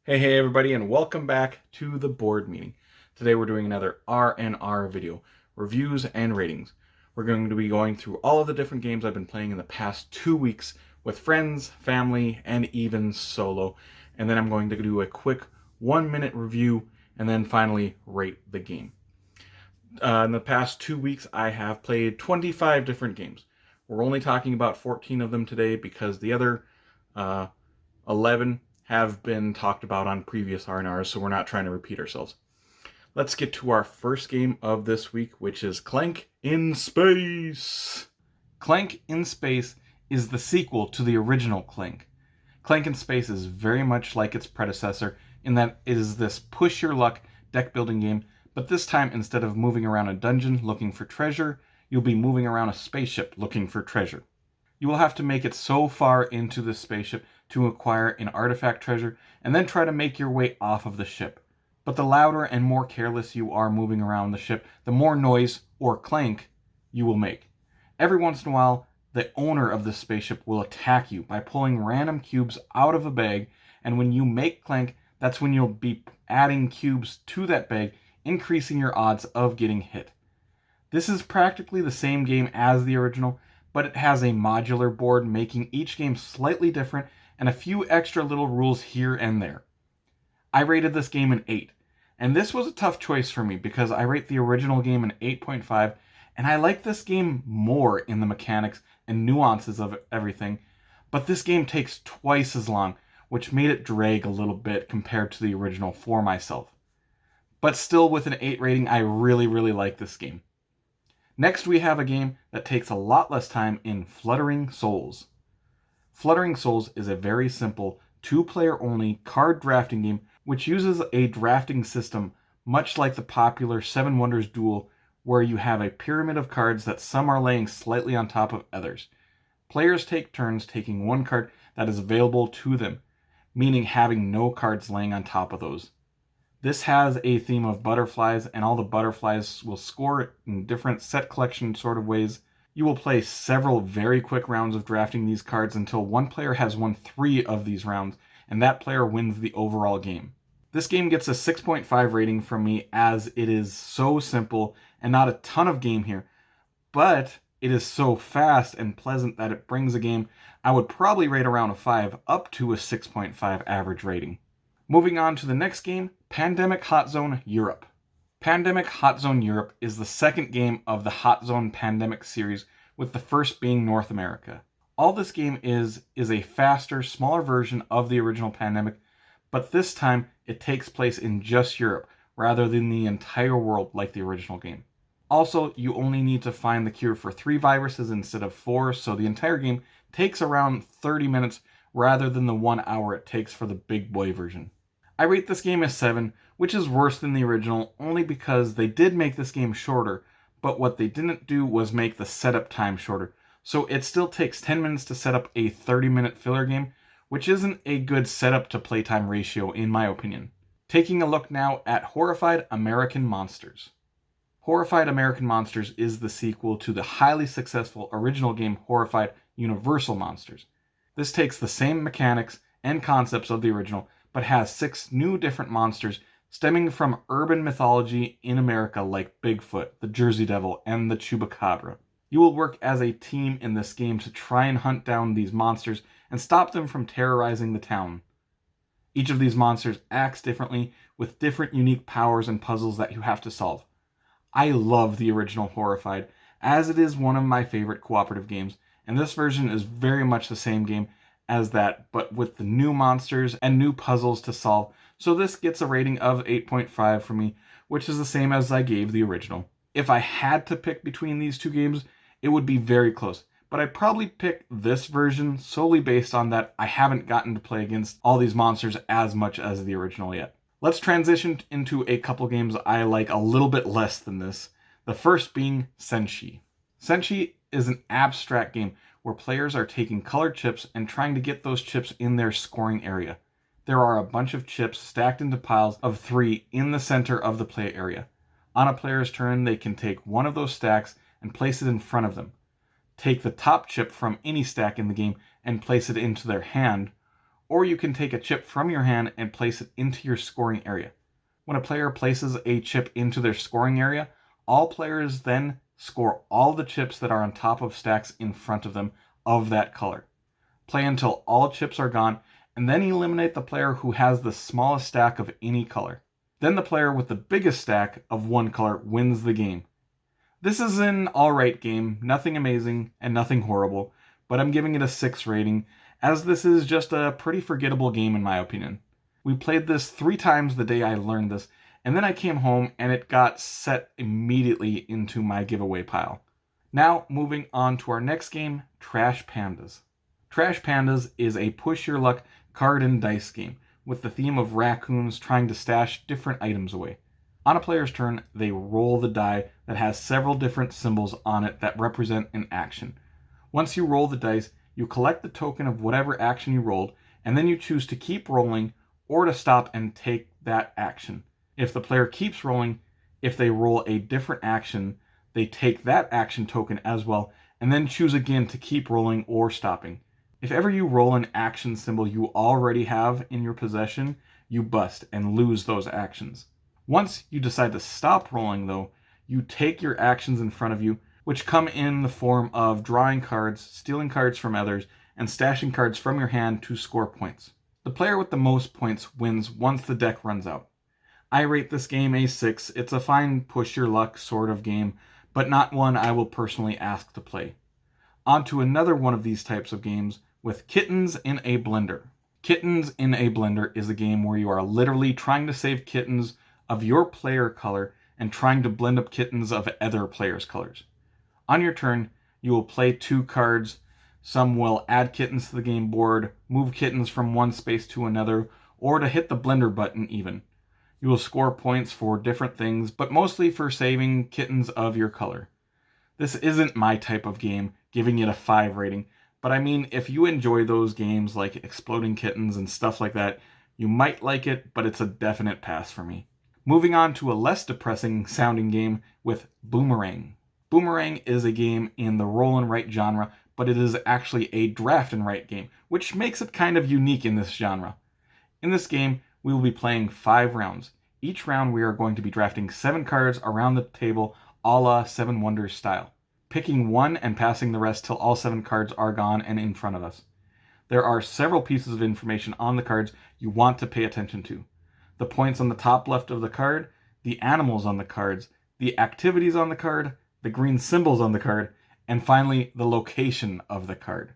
Hey everybody, and welcome back to the board meeting. Today we're doing another R&R video, reviews and ratings. We're going to be going through all of the different games I've been playing in the past 2 weeks with friends, family, and even solo. And then I'm going to do a quick 1-minute review and then finally rate the game. In the past 2 weeks I have played 25 different games. We're only talking about 14 of them today because the other 11 have been talked about on previous R&Rs, so we're not trying to repeat ourselves. Let's get to our first game of this week, which is Clank in Space. Clank in Space is the sequel to the original Clank. Clank in Space is very much like its predecessor in that it is this push your luck deck building game, but this time instead of moving around a dungeon looking for treasure, you'll be moving around a spaceship looking for treasure. You will have to make it so far into the spaceship to acquire an artifact treasure, and then try to make your way off of the ship. But the louder and more careless you are moving around the ship, the more noise, or clank, you will make. Every once in a while, the owner of the spaceship will attack you by pulling random cubes out of a bag, and when you make clank, that's when you'll be adding cubes to that bag, increasing your odds of getting hit. This is practically the same game as the original, but it has a modular board making each game slightly different and a few extra little rules here and there. I rated this game an 8, and this was a tough choice for me because I rate the original game an 8.5, and I like this game more in the mechanics and nuances of everything, but this game takes twice as long, which made it drag a little bit compared to the original for myself. But still, with an 8 rating, I really like this game. Next, we have a game that takes a lot less time in Fluttering Souls. Fluttering Souls is a very simple, 2-player only card drafting game which uses a drafting system much like the popular Seven Wonders Duel, where you have a pyramid of cards that some are laying slightly on top of others. Players take turns taking one card that is available to them, meaning having no cards laying on top of those. This has a theme of butterflies, and all the butterflies will score in different set collection sort of ways. You will play several very quick rounds of drafting these cards until one player has won 3 of these rounds, and that player wins the overall game. This game gets a 6.5 rating from me as it is so simple and not a ton of game here, but it is so fast and pleasant that it brings a game I would probably rate around a 5 up to a 6.5 average rating. Moving on to the next game, Pandemic Hot Zone Europe. Pandemic Hot Zone Europe is the second game of the Hot Zone Pandemic series, with the first being North America. All this game is a faster, smaller version of the original Pandemic, but this time it takes place in just Europe, rather than the entire world like the original game. Also, you only need to find the cure for 3 viruses instead of 4, so the entire game takes around 30 minutes rather than the 1 hour it takes for the big boy version. I rate this game a 7, which is worse than the original only because they did make this game shorter, but what they didn't do was make the setup time shorter. So it still takes 10 minutes to set up a 30-minute filler game, which isn't a good setup to playtime ratio in my opinion. Taking a look now at Horrified American Monsters. Horrified American Monsters is the sequel to the highly successful original game Horrified Universal Monsters. This takes the same mechanics and concepts of the original, but has 6 new different monsters stemming from urban mythology in America like Bigfoot, the Jersey Devil, and the Chupacabra. You will work as a team in this game to try and hunt down these monsters and stop them from terrorizing the town. Each of these monsters acts differently with different unique powers and puzzles that you have to solve. I love the original Horrified, as it is one of my favorite cooperative games, and this version is very much the same game as that, but with the new monsters and new puzzles to solve, so this gets a rating of 8.5 for me, which is the same as I gave the original. If I had to pick between these two games, it would be very close, but I'd probably pick this version solely based on that I haven't gotten to play against all these monsters as much as the original yet. Let's transition into a couple games I like a little bit less than this, the first being Senshi. Senshi is an abstract game where players are taking colored chips and trying to get those chips in their scoring area. There are a bunch of chips stacked into piles of 3 in the center of the play area. On a player's turn, they can take one of those stacks and place it in front of them. Take the top chip from any stack in the game and place it into their hand, or you can take a chip from your hand and place it into your scoring area. When a player places a chip into their scoring area, all players then score all the chips that are on top of stacks in front of them of that color. Play until all chips are gone, and then eliminate the player who has the smallest stack of any color. Then the player with the biggest stack of one color wins the game. This is an alright game, nothing amazing and nothing horrible, but I'm giving it a 6 rating, as this is just a pretty forgettable game in my opinion. We played this 3 times the day I learned this, and then I came home and it got set immediately into my giveaway pile. Now, moving on to our next game, Trash Pandas. Trash Pandas is a push your luck card and dice game, with the theme of raccoons trying to stash different items away. On a player's turn, they roll the die that has several different symbols on it that represent an action. Once you roll the dice, you collect the token of whatever action you rolled, and then you choose to keep rolling or to stop and take that action. If the player keeps rolling, if they roll a different action, they take that action token as well, and then choose again to keep rolling or stopping. If ever you roll an action symbol you already have in your possession, you bust and lose those actions. Once you decide to stop rolling though, you take your actions in front of you, which come in the form of drawing cards, stealing cards from others, and stashing cards from your hand to score points. The player with the most points wins once the deck runs out. I rate this game a 6. It's a fine push your luck sort of game, but not one I will personally ask to play. On to another one of these types of games with Kittens in a Blender. Kittens in a Blender is a game where you are literally trying to save kittens of your player color and trying to blend up kittens of other players' colors. On your turn, you will play 2 cards. Some will add kittens to the game board, move kittens from one space to another, or to hit the blender button even. You will score points for different things, but mostly for saving kittens of your color. This isn't my type of game, giving it a 5 rating, but I mean, if you enjoy those games like Exploding Kittens and stuff like that, you might like it, but it's a definite pass for me. Moving on to a less depressing sounding game with Boomerang. Boomerang is a game in the roll and write genre, but it is actually a draft and write game, which makes it kind of unique in this genre. In this game, we will be playing 5 rounds. Each round we are going to be drafting 7 cards around the table a la 7 Wonders style, picking one and passing the rest till all 7 cards are gone and in front of us. There are several pieces of information on the cards you want to pay attention to. The points on the top left of the card, the animals on the cards, the activities on the card, the green symbols on the card, and finally the location of the card.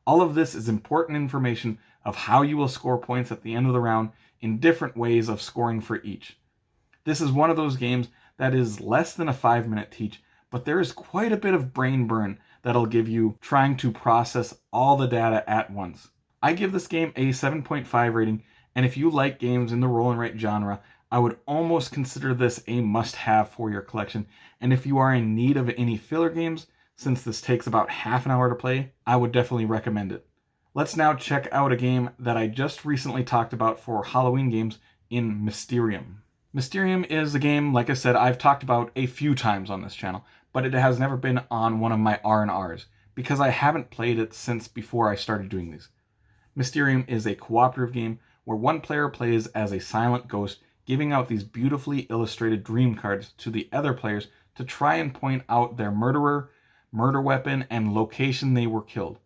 All of this is important information of how you will score points at the end of the round in different ways of scoring for each. This is one of those games that is less than a 5-minute teach, but there is quite a bit of brain burn that'll give you trying to process all the data at once. I give this game a 7.5 rating, and if you like games in the roll and write genre, I would almost consider this a must-have for your collection. And if you are in need of any filler games, since this takes about half an hour to play, I would definitely recommend it. Let's now check out a game that I just recently talked about for Halloween games in Mysterium. Mysterium is a game, like I said, I've talked about a few times on this channel, but it has never been on one of my R&Rs, because I haven't played it since before I started doing these. Mysterium is a cooperative game where one player plays as a silent ghost, giving out these beautifully illustrated dream cards to the other players to try and point out their murderer, murder weapon, and location they were killed.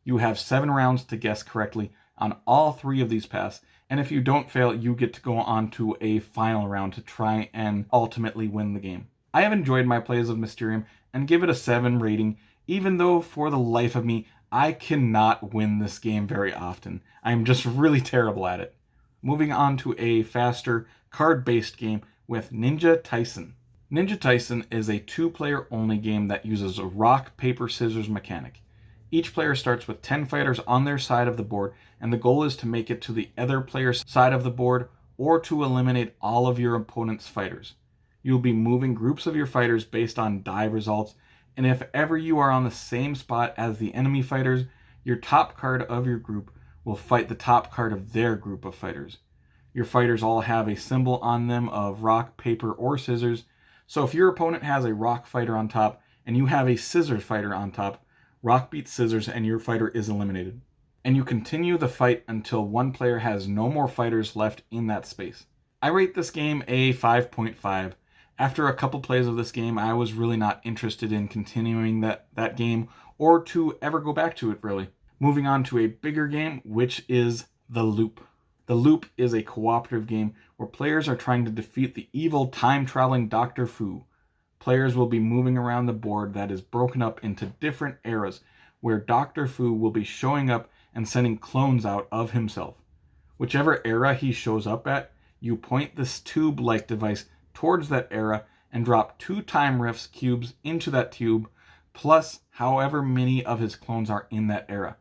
You have 7 rounds to guess correctly on all 3 of these paths, and if you don't fail, you get to go on to a final round to try and ultimately win the game. I have enjoyed my plays of Mysterium and give it a 7 rating, even though for the life of me, I cannot win this game very often. I'm just really terrible at it. Moving on to a faster card-based game with Ninja Taisen. Ninja Taisen is a 2-player only game that uses a rock, paper, scissors mechanic. Each player starts with 10 fighters on their side of the board, and the goal is to make it to the other player's side of the board or to eliminate all of your opponent's fighters. You'll be moving groups of your fighters based on die results, and if ever you are on the same spot as the enemy fighters, your top card of your group will fight the top card of their group of fighters. Your fighters all have a symbol on them of rock, paper, or scissors, so if your opponent has a rock fighter on top and you have a scissors fighter on top, rock beats scissors and your fighter is eliminated. and you continue the fight until one player has no more fighters left in that space. I rate this game a 5.5. After a couple plays of this game, I was really not interested in continuing that game or to ever go back to it, really. Moving on to a bigger game, which is The Loop. The Loop is a cooperative game where players are trying to defeat the evil time-traveling Dr. Fu. Players will be moving around the board that is broken up into different eras, where Dr. Fu will be showing up and sending clones out of himself. Whichever era he shows up at, you point this tube-like device towards that era and drop 2 time rifts cubes into that tube, plus however many of his clones are in that era.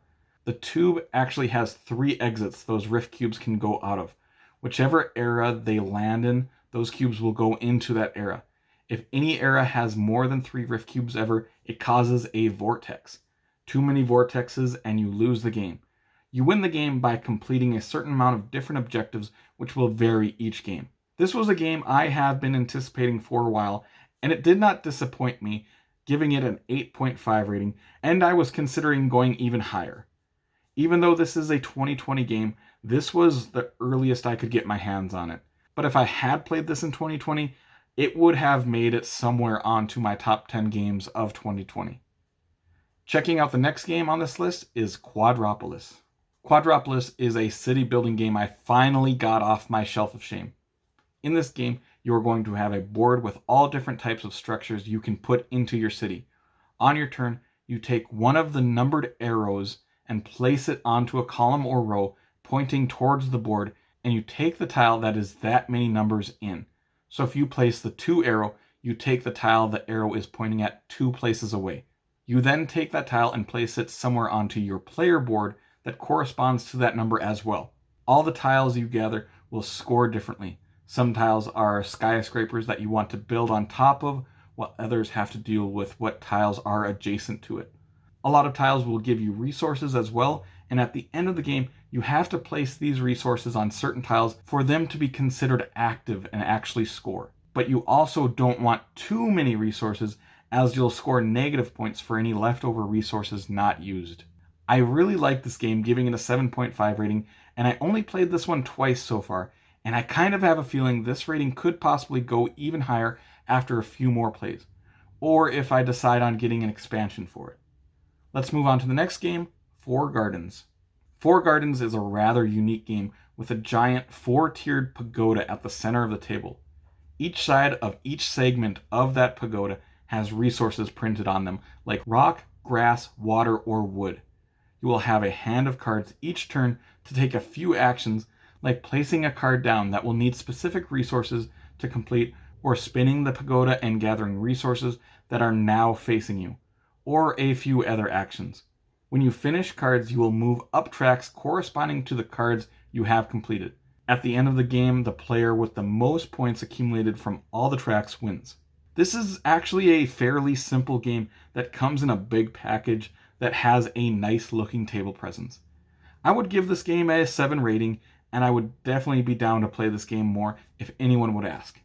The tube actually has 3 exits those rift cubes can go out of. Whichever era they land in, those cubes will go into that era. If any era has more than 3 rift cubes ever, it causes a vortex. Too many vortexes and you lose the game. You win the game by completing a certain amount of different objectives, which will vary each game. This was a game I have been anticipating for a while, and it did not disappoint me, giving it an 8.5 rating, and I was considering going even higher. Even though this is a 2020 game, this was the earliest I could get my hands on it. But if I had played this in 2020, it would have made it somewhere onto my top 10 games of 2020. Checking out the next game on this list is Quadropolis. Quadropolis is a city building game I finally got off my shelf of shame. In this game, you are going to have a board with all different types of structures you can put into your city. On your turn, you take one of the numbered arrows and place it onto a column or row pointing towards the board, and you take the tile that is that many numbers in. So if you place the 2 arrow, you take the tile the arrow is pointing at 2 places away. You then take that tile and place it somewhere onto your player board that corresponds to that number as well. All the tiles you gather will score differently. Some tiles are skyscrapers that you want to build on top of, while others have to deal with what tiles are adjacent to it. A lot of tiles will give you resources as well, and at the end of the game, you have to place these resources on certain tiles for them to be considered active and actually score. But you also don't want too many resources, as you'll score negative points for any leftover resources not used. I really like this game, giving it a 7.5 rating, and I only played this one twice so far, and I kind of have a feeling this rating could possibly go even higher after a few more plays, or if I decide on getting an expansion for it. Let's move on to the next game, Four Gardens. Four Gardens is a rather unique game with a giant 4-tiered pagoda at the center of the table. Each side of each segment of that pagoda has resources printed on them, like rock, grass, water, or wood. You will have a hand of cards each turn to take a few actions, like placing a card down that will need specific resources to complete, or spinning the pagoda and gathering resources that are now facing you, or a few other actions. When you finish cards, you will move up tracks corresponding to the cards you have completed. At the end of the game, the player with the most points accumulated from all the tracks wins. This is actually a fairly simple game that comes in a big package that has a nice looking table presence. I would give this game a 7 rating, and I would definitely be down to play this game more if anyone would ask.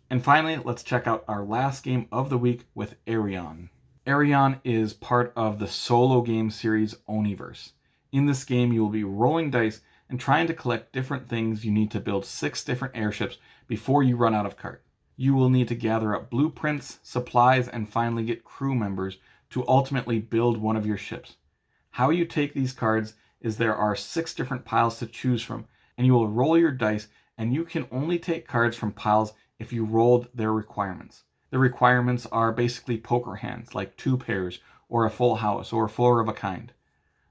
And finally, let's check out our last game of the week with Aerion. Aerion is part of the solo game series Oniverse. In this game, you will be rolling dice and trying to collect different things. You need to build 6 different airships before you run out of cards. You will need to gather up blueprints, supplies, and finally get crew members to ultimately build one of your ships. How you take these cards is there are 6 different piles to choose from, and you will roll your dice, and you can only take cards from piles if you rolled their requirements. The requirements are basically poker hands, like 2 pairs, or a full house, or 4 of a kind.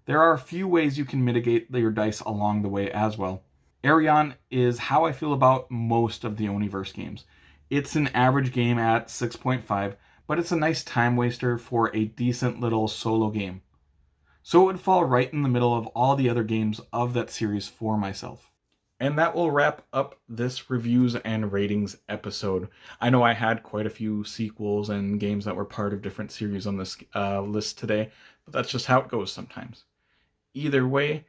There are a few ways you can mitigate your dice along the way as well. Aerion is how I feel about most of the Oniverse games. It's an average game at 6.5, but it's a nice time waster for a decent little solo game. So it would fall right in the middle of all the other games of that series for myself. And that will wrap up this reviews and ratings episode. I know I had quite a few sequels and games that were part of different series on this list today, but that's just how it goes sometimes. Either way,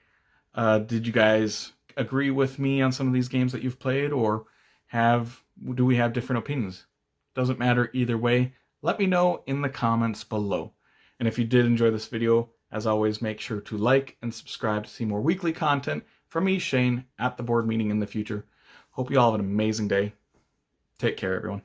did you guys agree with me on some of these games that you've played, or do we have different opinions? Doesn't matter either way. Let me know in the comments below. And if you did enjoy this video, As always, make sure to like and subscribe to see more weekly content from me, Shane, at the board meeting in the future. Hope you all have an amazing day. Take care, everyone.